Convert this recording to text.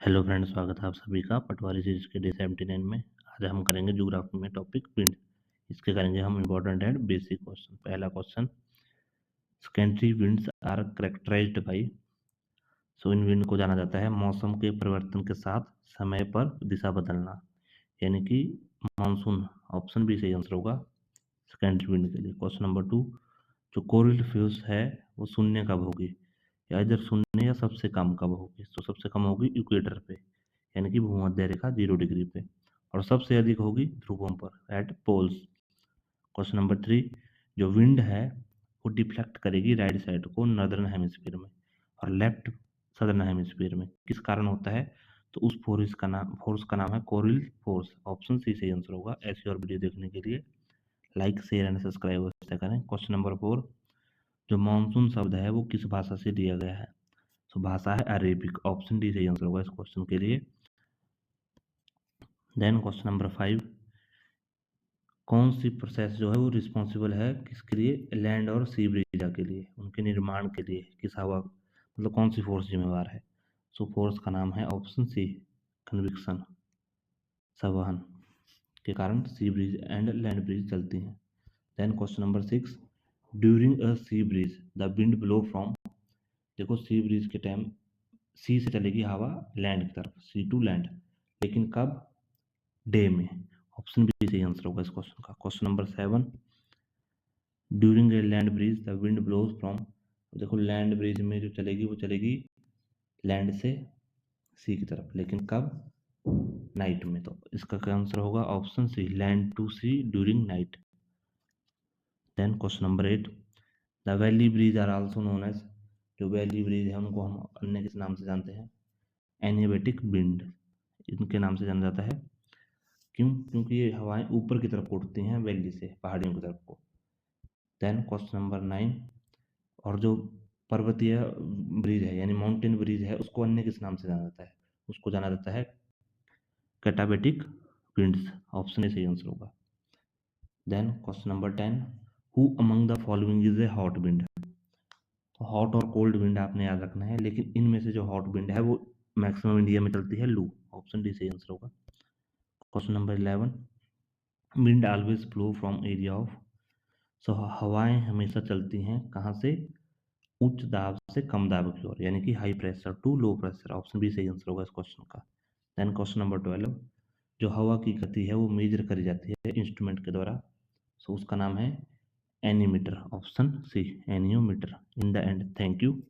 Hello friends, स्वागत है आप सभी का पटवारी सीरीज के डे 79 में। आज हम करेंगे ज्योग्राफी में टॉपिक विंड। इसके करेंगे हम इंपॉर्टेंट एंड बेसिक क्वेश्चन। पहला question, secondary winds are characterised by. So इन विंड को जाना जाता है मौसम के परिवर्तन के साथ समय पर दिशा बदलना, यानी कि मानसून। ऑप्शन बी सही आंसर होगा सेकेंडरी विंड के लिए। क्वेश्चन नंबर 2, जो कोरल फ्यूज है वो शून्य कब होगी, या इधर शून्य या सबसे कम कब होगी। तो सबसे कम होगी इक्वेटर पे, यानी कि भूमध्य रेखा 0 डिग्री पे, और सबसे अधिक होगी ध्रुवों पर एट पोल्स। क्वेश्चन नंबर 3, जो विंड है वो डिफ्लेक्ट करेगी राइट साइड को नॉर्दर्न हेमिस्फीयर में और लेफ्ट सदर्न हेमिस्फीयर में। किस कारण होता है, तो उस फोर्स का नाम है कोरिल फोर्स। ऑप्शन सी सही आंसर होगा। ऐसी और वीडियो देखने के लिए लाइक शेयर एंड सब्सक्राइब अवश्य करें। क्वेश्चन नंबर 4, जो मानसून शब्द है वो किस भाषा से लिया गया है। तो भाषा है अरेबिक। ऑप्शन डी सही आंसर होगा इस क्वेश्चन के लिए। देन क्वेश्चन नंबर 5, कौन सी प्रोसेस जो है वो रिस्पॉन्सिबल है किसके लिए, लैंड और सी ब्रिज के लिए, उनके निर्माण के लिए किस हवा मतलब कौन सी फोर्स जिम्मेवार है। सो फोर्स का नाम है ऑप्शन सी कन्विक्शन, संवहन के कारण sea breeze and land breeze चलती हैं। Then question number 6, during a sea breeze the wind blow from. देखो सी ब्रिज के टाइम सी से चलेगी हवा लैंड की तरफ, सी टू लैंड, लेकिन कब, डे में। ऑप्शन बी सही आंसर होगा इस क्वेश्चन का। Question number 7, during a land breeze the wind blows from. देखो लैंड ब्रिज में जो चलेगी वो चलेगी लैंड से सी की तरफ, लेकिन कब, नाइट में। तो इसका क्या आंसर होगा, option C land to sea during night. Then question number 8, the valley breeze are also known as. जो वैली ब्रिज है उनको हम अन्य किस नाम से जानते हैं, एनिबेटिक विंड, इनके नाम से जाना जाता है। क्यों, क्योंकि ये हवाएं ऊपर की तरफ उठती हैं वैली से, पहाड़ियों की तरफ को। देन क्वेश्चन नंबर 9, और जो पर्वतीय ब्रिज है यानी माउंटेन ब्रिज है उसको अन्य किस नाम से जाना जाता है, उसको जाना जाता है कैटाबेटिक विंड्स। ऑप्शन ए सही आंसर होगा। Then question number 10, who among the following is a hot wind. तो हॉट और कोल्ड विंड आपने याद रखना है, लेकिन इनमें से जो हॉट विंड है वो मैक्सिमम इंडिया में चलती है लू। ऑप्शन डी सही आंसर होगा। Question number 11, wind always flow from area of. So हवाएं हमेशा चलती हैं कहाँ से, उच्च दाब से कम दाब की ओर, यानी कि high pressure to low pressure. Option B सही आंसर होगा इस क्वेश्चन का। देन क्वेश्चन नंबर 12, जो हवा की गति है वो मेजर करी जाती है इंस्ट्रूमेंट के द्वारा। सो उसका नाम है anemometer. Option C anemometer. In the end, thank you.